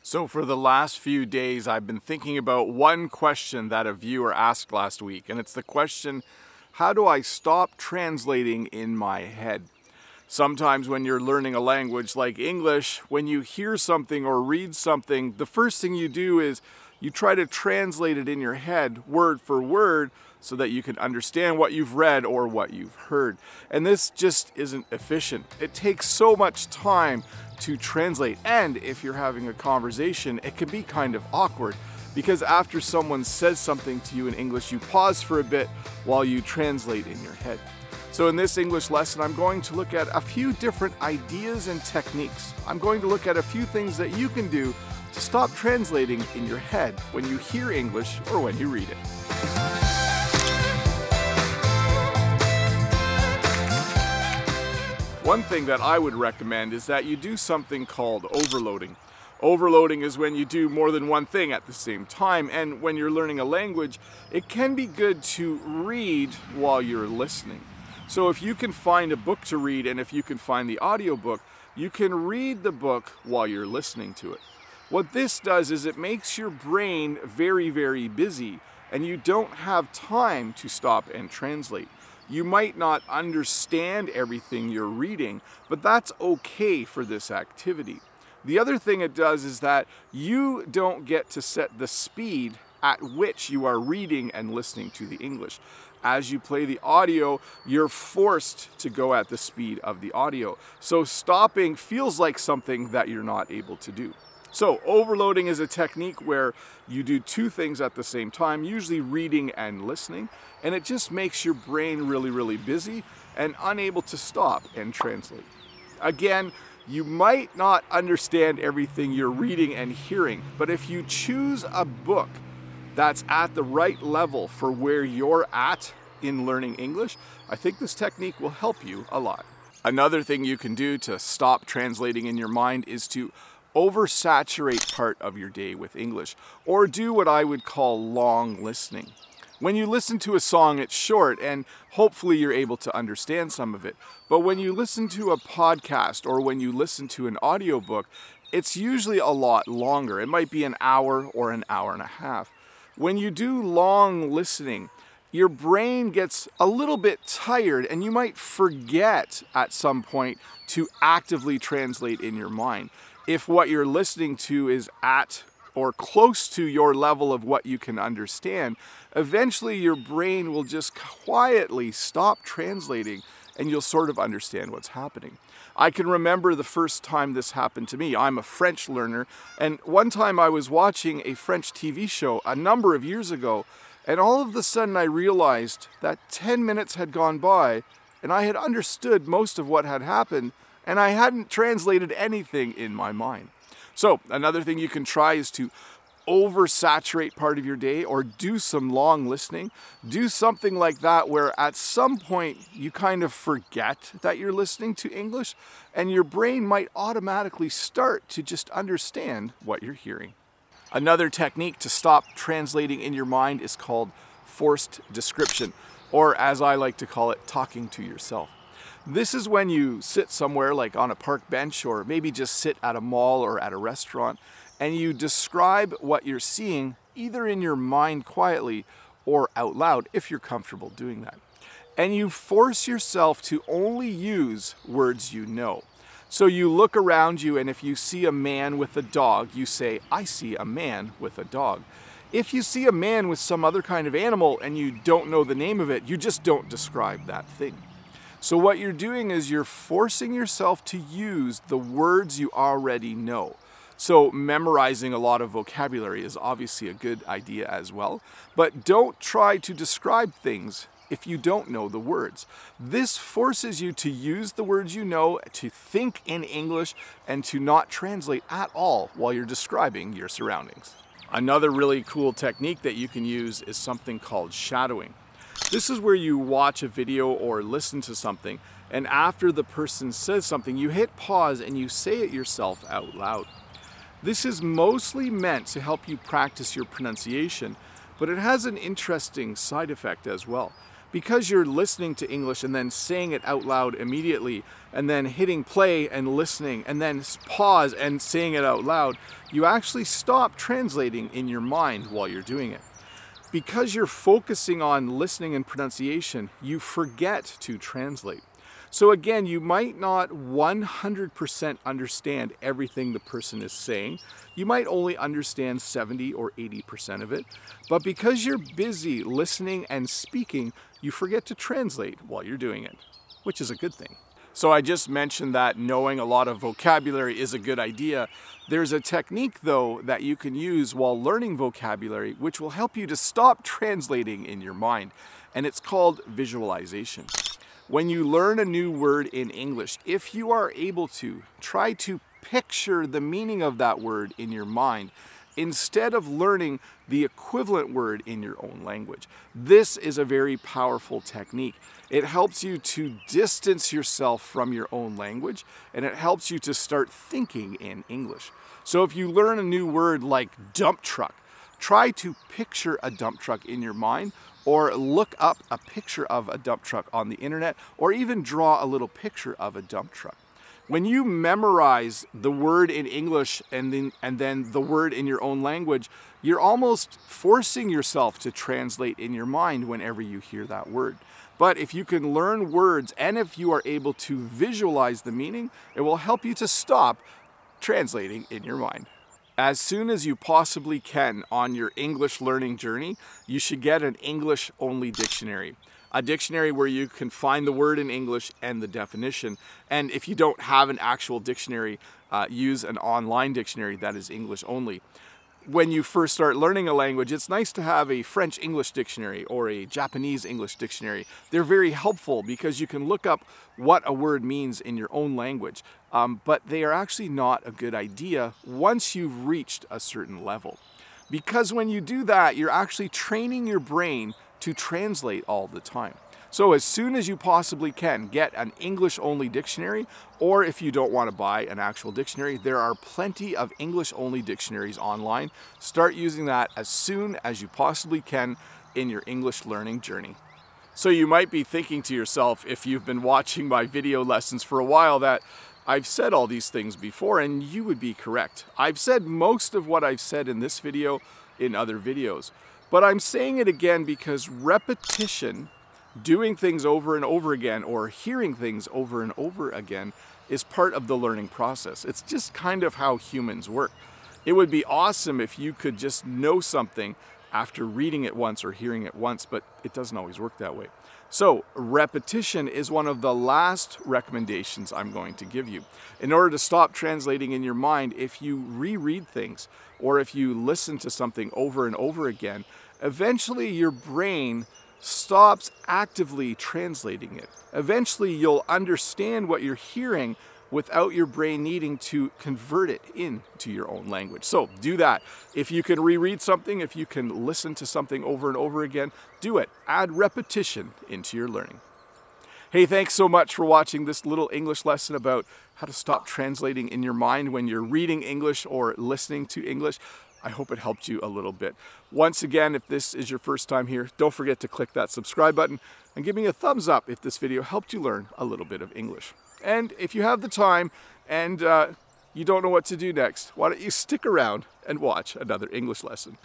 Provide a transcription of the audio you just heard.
So for the last few days, I've been thinking about one question that a viewer asked last week, and it's the question, how do I stop translating in my head? Sometimes when you're learning a language like English, when you hear something or read something, the first thing you do is you try to translate it in your head, word for word, so that you can understand what you've read or what you've heard. And this just isn't efficient. It takes so much time to translate, and if you're having a conversation, it can be kind of awkward because after someone says something to you in English, you pause for a bit while you translate in your head. So in this English lesson, I'm going to look at a few different ideas and techniques. I'm going to look at a few things that you can do to stop translating in your head when you hear English or when you read it. One thing that I would recommend is that you do something called overloading. Overloading is when you do more than one thing at the same time, and when you're learning a language, it can be good to read while you're listening. So if you can find a book to read and if you can find the audiobook, you can read the book while you're listening to it. What this does is it makes your brain very, very busy, and you don't have time to stop and translate. You might not understand everything you're reading, but that's okay for this activity. The other thing it does is that you don't get to set the speed at which you are reading and listening to the English. As you play the audio, you're forced to go at the speed of the audio. So stopping feels like something that you're not able to do. So overloading is a technique where you do two things at the same time, usually reading and listening, and it just makes your brain really, really busy and unable to stop and translate. Again, you might not understand everything you're reading and hearing, but if you choose a book that's at the right level for where you're at in learning English, I think this technique will help you a lot. Another thing you can do to stop translating in your mind is to oversaturate part of your day with English, or do what I would call long listening. When you listen to a song, it's short and hopefully you're able to understand some of it. But when you listen to a podcast or when you listen to an audiobook, it's usually a lot longer. It might be an hour or an hour and a half. When you do long listening, your brain gets a little bit tired and you might forget at some point to actively translate in your mind. If what you're listening to is at or close to your level of what you can understand, eventually your brain will just quietly stop translating and you'll sort of understand what's happening. I can remember the first time this happened to me. I'm a French learner, and one time I was watching a French TV show a number of years ago, and all of a sudden I realized that 10 minutes had gone by and I had understood most of what had happened, and I hadn't translated anything in my mind. So another thing you can try is to oversaturate part of your day or do some long listening. Do something like that where at some point you kind of forget that you're listening to English and your brain might automatically start to just understand what you're hearing. Another technique to stop translating in your mind is called forced description, or as I like to call it, talking to yourself. This is when you sit somewhere like on a park bench or maybe just sit at a mall or at a restaurant and you describe what you're seeing either in your mind quietly or out loud if you're comfortable doing that. And you force yourself to only use words you know. So you look around you and if you see a man with a dog, you say, "I see a man with a dog." If you see a man with some other kind of animal and you don't know the name of it, you just don't describe that thing. So what you're doing is you're forcing yourself to use the words you already know. So memorizing a lot of vocabulary is obviously a good idea as well, but don't try to describe things if you don't know the words. This forces you to use the words you know, to think in English, and to not translate at all while you're describing your surroundings. Another really cool technique that you can use is something called shadowing. This is where you watch a video or listen to something, and after the person says something, you hit pause and you say it yourself out loud. This is mostly meant to help you practice your pronunciation, but it has an interesting side effect as well. because you're listening to English and then saying it out loud immediately, and then hitting play and listening, and then pause and saying it out loud, you actually stop translating in your mind while you're doing it. Because you're focusing on listening and pronunciation, you forget to translate. So again, you might not 100% understand everything the person is saying. You might only understand 70 or 80% of it. But because you're busy listening and speaking, you forget to translate while you're doing it, which is a good thing. So I just mentioned that knowing a lot of vocabulary is a good idea. There's a technique though that you can use while learning vocabulary which will help you to stop translating in your mind, and it's called visualization. When you learn a new word in English, if you are able to, try to picture the meaning of that word in your mind instead of learning the equivalent word in your own language. This is a very powerful technique. It helps you to distance yourself from your own language, and it helps you to start thinking in English. So if you learn a new word like dump truck, try to picture a dump truck in your mind, or look up a picture of a dump truck on the internet, or even draw a little picture of a dump truck. When you memorize the word in English and then the word in your own language, you're almost forcing yourself to translate in your mind whenever you hear that word. But if you can learn words and if you are able to visualize the meaning, it will help you to stop translating in your mind. As soon as you possibly can on your English learning journey, you should get an English-only dictionary. A dictionary where you can find the word in English and the definition. And if you don't have an actual dictionary, use an online dictionary that is English only. When you first start learning a language, it's nice to have a French-English dictionary or a Japanese-English dictionary. They're very helpful because you can look up what a word means in your own language, but they are actually not a good idea once you've reached a certain level. Because when you do that, you're actually training your brain to translate all the time. So as soon as you possibly can, get an English-only dictionary, or if you don't want to buy an actual dictionary, there are plenty of English-only dictionaries online. Start using that as soon as you possibly can in your English learning journey. So you might be thinking to yourself, if you've been watching my video lessons for a while, that I've said all these things before, and you would be correct. I've said most of what I've said in this video in other videos. But I'm saying it again because repetition, doing things over and over again, or hearing things over and over again, is part of the learning process. It's just kind of how humans work. It would be awesome if you could just know something after reading it once or hearing it once, but it doesn't always work that way. So repetition is one of the last recommendations I'm going to give you. In order to stop translating in your mind, if you reread things or if you listen to something over and over again, eventually your brain stops actively translating it. Eventually you'll understand what you're hearing without your brain needing to convert it into your own language. So do that. If you can reread something, if you can listen to something over and over again, do it. Add repetition into your learning. Hey, thanks so much for watching this little English lesson about how to stop translating in your mind when you're reading English or listening to English. I hope it helped you a little bit. Once again, if this is your first time here, don't forget to click that subscribe button and give me a thumbs up if this video helped you learn a little bit of English. And if you have the time and you don't know what to do next, why don't you stick around and watch another English lesson.